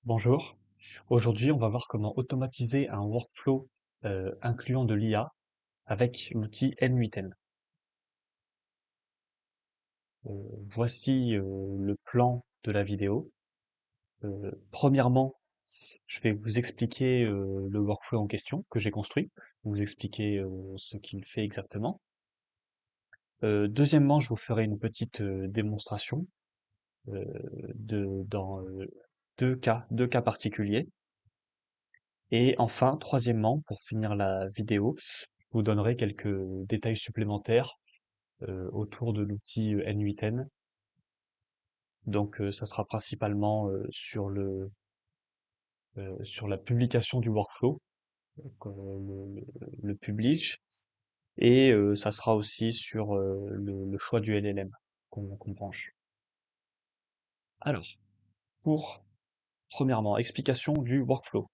Bonjour. Aujourd'hui, on va voir comment automatiser un workflow incluant de l'IA avec l'outil N8N. Voici le plan de la vidéo. Premièrement, je vais vous expliquer le workflow en question que j'ai construit, vous expliquer ce qu'il fait exactement. Deuxièmement, je vous ferai une petite démonstration euh, dans deux cas particuliers. Et enfin, troisièmement, pour finir la vidéo, je vous donnerai quelques détails supplémentaires autour de l'outil N8N. Donc, ça sera principalement sur la publication du workflow, donc, le publish, et ça sera aussi sur le choix du LLM qu'on branche. Alors, pour premièrement, explication du workflow.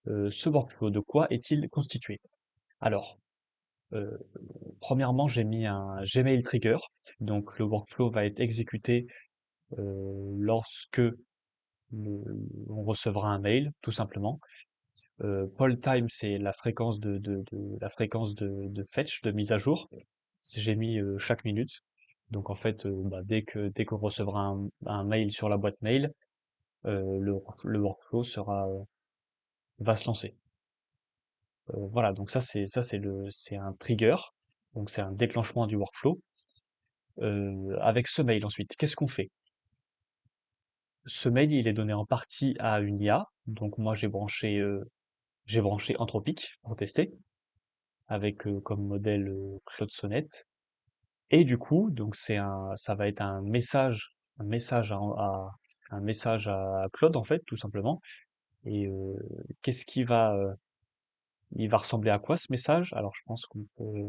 Ce workflow, de quoi est-il constitué? Alors, euh, premièrement, j'ai mis un Gmail trigger, donc le workflow va être exécuté lorsque on recevra un mail, tout simplement. Poll time, c'est la fréquence de fetch, de mise à jour. J'ai mis chaque minute. Donc en fait, dès qu'on recevra un mail sur la boîte mail, le workflow va se lancer. Voilà, donc c'est un trigger, donc c'est un déclenchement du workflow. Avec ce mail ensuite, qu'est-ce qu'on fait? Ce mail, il est donné en partie à une IA. Donc moi, j'ai branché Anthropic pour tester, avec comme modèle Claude Sonnet. Et du coup, donc ça va être un message un message à Claude en fait, tout simplement. Et qu'est-ce qui il va ressembler à quoi ce message? Alors je pense qu'on peut,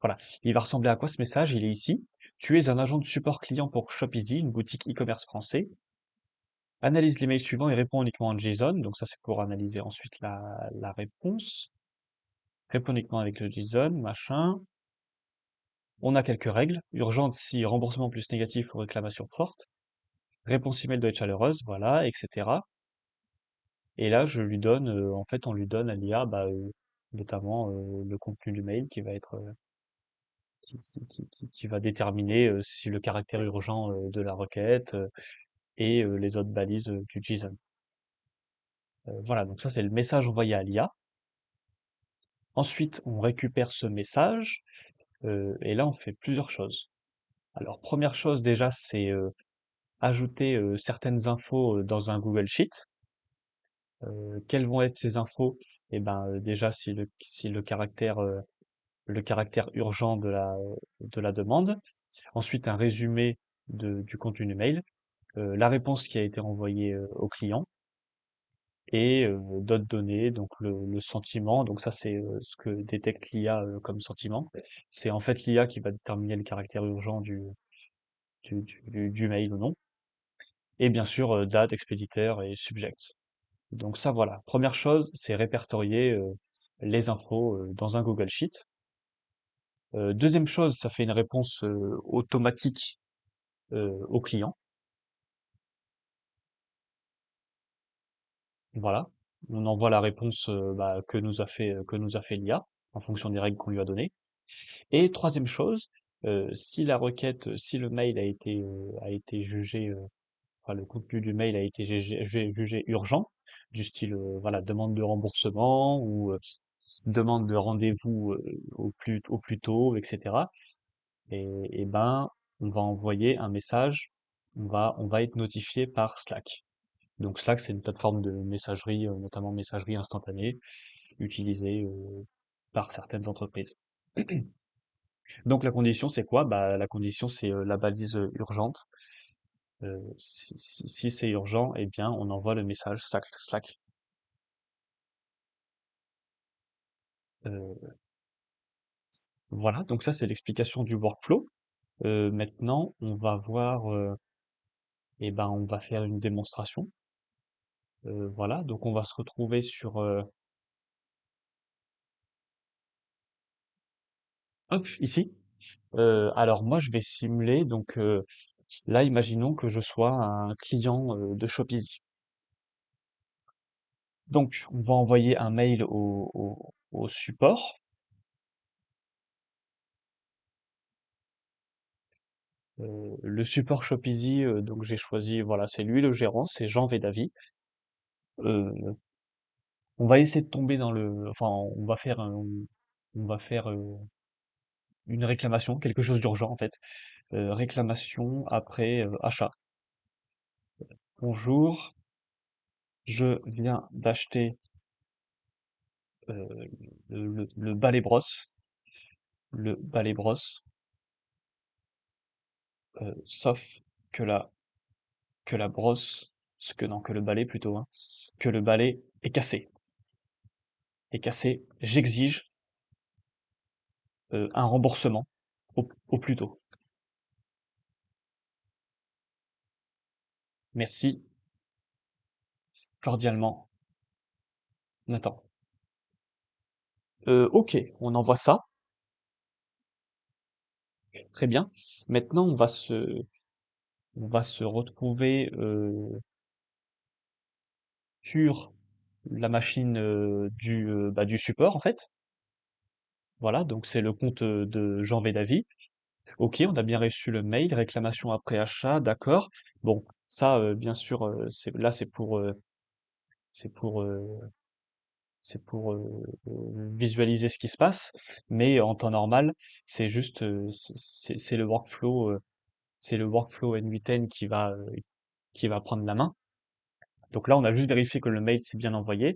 voilà, il va ressembler à quoi ce message? Il est ici. Tu es un agent de support client pour ShopEasy, une boutique e-commerce français. Analyse l'email suivant et réponds uniquement en JSON. Donc ça, c'est pour analyser ensuite la réponse. Réponds uniquement avec le JSON, machin. On a quelques règles. Urgente si remboursement plus négatif ou réclamation forte. Réponse email doit être chaleureuse, voilà, etc. Et là, je lui donne, en fait, on lui donne à l'IA, notamment le contenu du mail qui va être, qui va déterminer si le caractère urgent de la requête et les autres balises du JSON. Voilà, donc ça c'est le message envoyé à l'IA. Ensuite, on récupère ce message et là on fait plusieurs choses. Alors première chose déjà, c'est ajouter certaines infos dans un Google Sheet. Quelles vont être ces infos? Eh ben déjà si le caractère urgent de la demande. Ensuite un résumé du contenu du mail, la réponse qui a été envoyée au client et d'autres données, donc le sentiment. Donc ça c'est ce que détecte l'IA comme sentiment. C'est en fait l'IA qui va déterminer le caractère urgent du mail ou non. Et bien sûr date, expéditeur et subject. Donc ça voilà. Première chose, c'est répertorier les infos dans un Google Sheet. Deuxième chose, ça fait une réponse automatique au client. Voilà. On envoie la réponse que nous a fait l'IA en fonction des règles qu'on lui a données. Et troisième chose, si le mail a été jugé, enfin, le contenu du mail a été jugé urgent, du style voilà demande de remboursement ou demande de rendez-vous au plus tôt, etc. Et ben on va envoyer un message, on va être notifié par Slack. Donc Slack, c'est une plateforme de messagerie, notamment messagerie instantanée, utilisée par certaines entreprises. Donc la condition, c'est quoi? Bah, la condition, c'est la balise urgente. Si c'est urgent, eh bien, on envoie le message Slack. Euh, voilà, donc ça, c'est l'explication du workflow. Maintenant, on va voir, eh ben, on va faire une démonstration. Voilà, donc on va se retrouver sur, hop, ici. Alors moi, je vais simuler, donc Là, imaginons que je sois un client de Shopee. Donc, on va envoyer un mail au support. Le support Shopee, donc j'ai choisi, voilà, c'est lui le gérant, c'est Jean Védavy. Euh, on va essayer de tomber dans enfin, on va faire une réclamation, quelque chose d'urgent en fait. Réclamation après achat. Bonjour, je viens d'acheter euh, le balai brosse, le balai brosse, sauf que la brosse, non, que le balai plutôt, hein, que le balai est cassé. Est cassé, j'exige un remboursement au plus tôt. Merci, cordialement, Nathan. Ok, on envoie ça, très bien. Maintenant, on va se retrouver sur la machine du support en fait. Voilà, donc c'est le compte de Jean Védavy. Ok, on a bien reçu le mail, réclamation après achat, d'accord. Bon, ça, bien sûr, c'est pour, c'est pour visualiser ce qui se passe, mais en temps normal, c'est juste, c'est le workflow N8N qui va prendre la main. Donc là, on a juste vérifié que le mail s'est bien envoyé.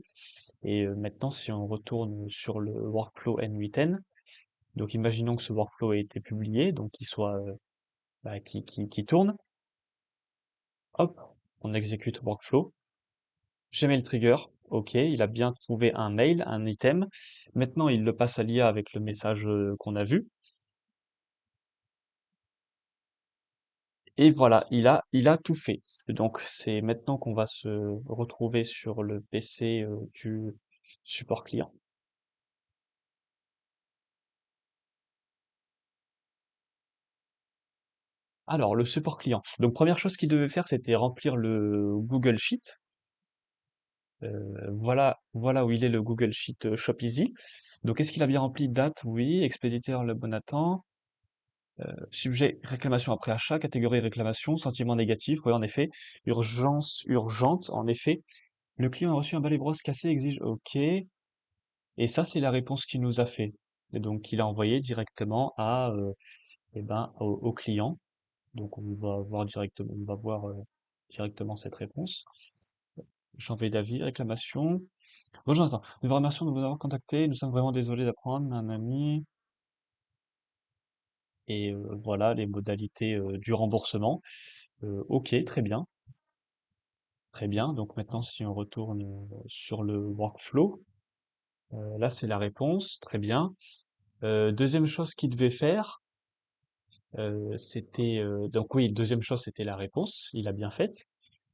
Et maintenant, si on retourne sur le workflow N8N, donc imaginons que ce workflow ait été publié, donc qu'il soit, qui tourne. Hop, on exécute workflow. Gmail trigger, ok, il a bien trouvé un mail, un item. Maintenant, il le passe à l'IA avec le message qu'on a vu. Et voilà, il a tout fait. Donc, c'est maintenant qu'on va se retrouver sur le PC du support client. Alors, le support client. Donc, première chose qu'il devait faire, c'était remplir le Google Sheet. Voilà où il est le Google Sheet ShopEasy. Donc, est-ce qu'il a bien rempli date? Oui. Expéditeur le bon attend. Sujet réclamation après achat. Catégorie réclamation. Sentiment négatif. Oui, en effet. Urgence urgente. En effet. Le client a reçu un balai brosse cassé. Exige. OK. Et ça, c'est la réponse qu'il nous a fait. Et donc, il a envoyé directement au client. Donc, on va voir directement cette réponse. Janvier d'avis, réclamation. Bonjour Nathan, nous vous remercions de vous avoir contacté. Nous sommes vraiment désolés d'apprendre, nanani. Et voilà les modalités du remboursement. Ok, très bien, très bien. Donc maintenant, si on retourne sur le workflow, là c'est la réponse, très bien. Deuxième chose qu'il devait faire, donc oui, deuxième chose c'était la réponse, il a bien fait.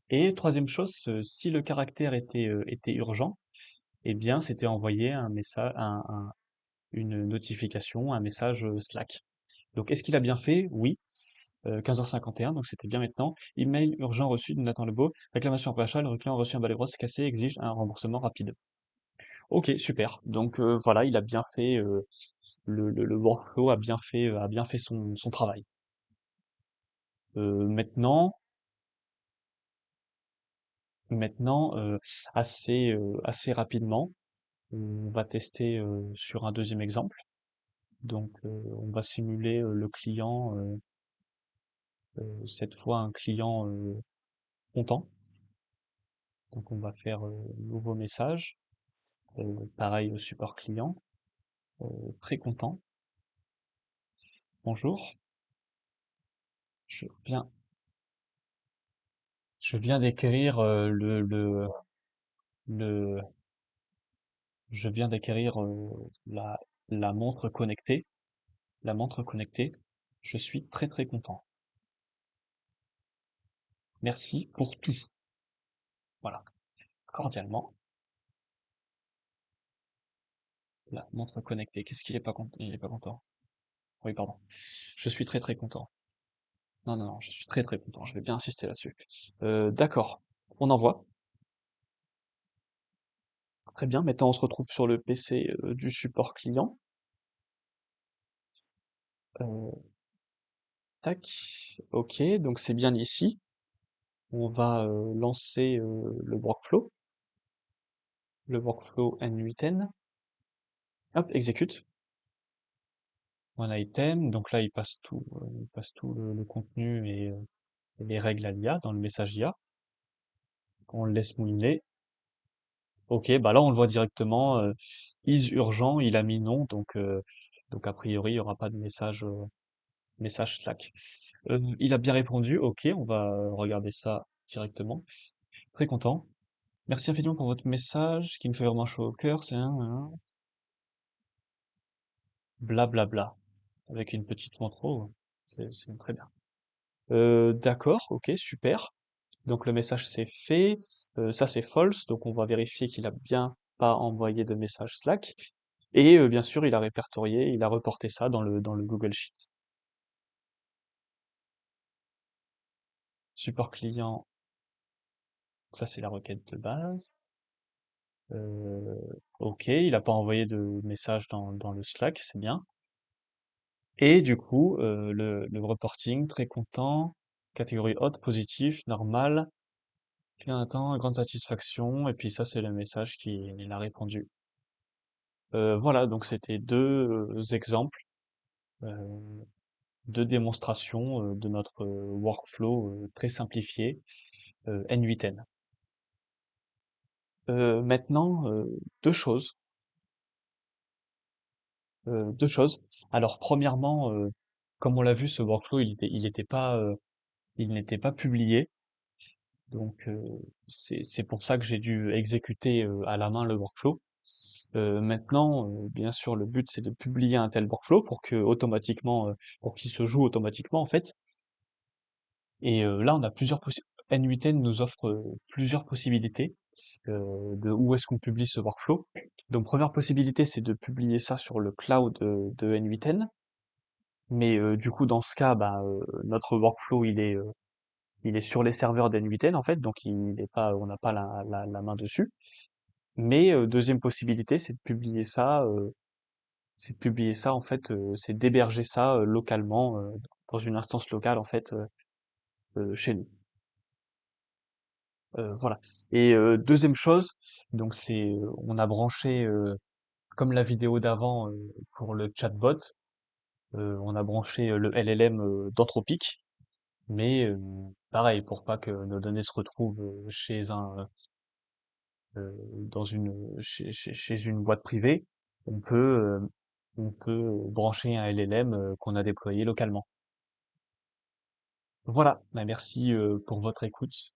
Et troisième chose, si le caractère était urgent, eh bien c'était envoyer un message, une notification, un message Slack. Donc, est-ce qu'il a bien fait? Oui. 15h51, donc c'était bien maintenant. Email urgent reçu de Nathan Lebeau. Réclamation après achat, le client a reçu un balai brosse cassé, exige un remboursement rapide. Ok, super. Donc voilà, il a bien fait, le workflow a bien fait son travail. Maintenant, maintenant assez rapidement, on va tester sur un deuxième exemple. Donc, on va simuler le client, cette fois un client content. Donc on va faire nouveau message, pareil au support client, très content. Bonjour, je viens, je viens d'écrire le, je viens d'acquérir la montre connectée, la montre connectée. Je suis très très content. Merci pour tout. Voilà, cordialement, la montre connectée. Qu'est-ce qu'il est pas content? Il est pas content. Oui, pardon. Je suis très très content. Non, non, non, je suis très très content, je vais bien insister là-dessus. D'accord, on envoie. Très bien, maintenant on se retrouve sur le PC du support client. Euh, Tac, ok, donc c'est bien ici. On va lancer le workflow N8N. Hop, exécute. One item, donc là il passe tout le contenu et les règles à l'IA dans le message IA. On le laisse mouliner. Ok, bah là on le voit directement. Is urgent, il a mis non, donc a priori il n'y aura pas de message Slack. Il a bien répondu. Ok, on va regarder ça directement. Très content. Merci infiniment pour votre message qui me fait vraiment chaud au cœur. C'est un blablabla avec une petite montre. Oh, c'est très bien. D'accord, ok, super. Donc le message c'est fait. Ça c'est false, donc on va vérifier qu'il a bien pas envoyé de message Slack. Et bien sûr, il a répertorié, il a reporté ça dans le Google Sheet. Support client, ça c'est la requête de base. Euh, ok, il a pas envoyé de message dans le Slack, c'est bien. Et du coup, le reporting, très content. Catégorie haute, positif, normal. Client attend, grande satisfaction. Et puis ça, c'est le message qu'il a répondu. Voilà, donc c'était deux exemples, euh, deux démonstrations de notre workflow très simplifié N8N. Maintenant, deux choses. Deux choses. Alors, premièrement, comme on l'a vu, ce workflow, il n'était pas publié. Donc, c'est pour ça que j'ai dû exécuter à la main le workflow. Maintenant, bien sûr, le but, c'est de publier un tel workflow pour qu'il se joue automatiquement, en fait. Et là, on a N8N nous offre plusieurs possibilités de où est-ce qu'on publie ce workflow. Donc, première possibilité, c'est de publier ça sur le cloud de N8N. Mais du coup, dans ce cas, bah, notre workflow, il est sur les serveurs d'N8N, en fait, donc on n'a pas la main dessus. Mais deuxième possibilité, c'est de publier ça, en fait, c'est d'héberger ça localement, dans une instance locale, en fait, chez nous. Voilà. Et deuxième chose, donc on a branché, comme la vidéo d'avant pour le chatbot, on a branché le LLM d'Anthropic, mais pareil, pour pas que nos données se retrouvent chez une boîte privée, on peut, on peut brancher un LLM qu'on a déployé localement. Voilà, bah, merci pour votre écoute.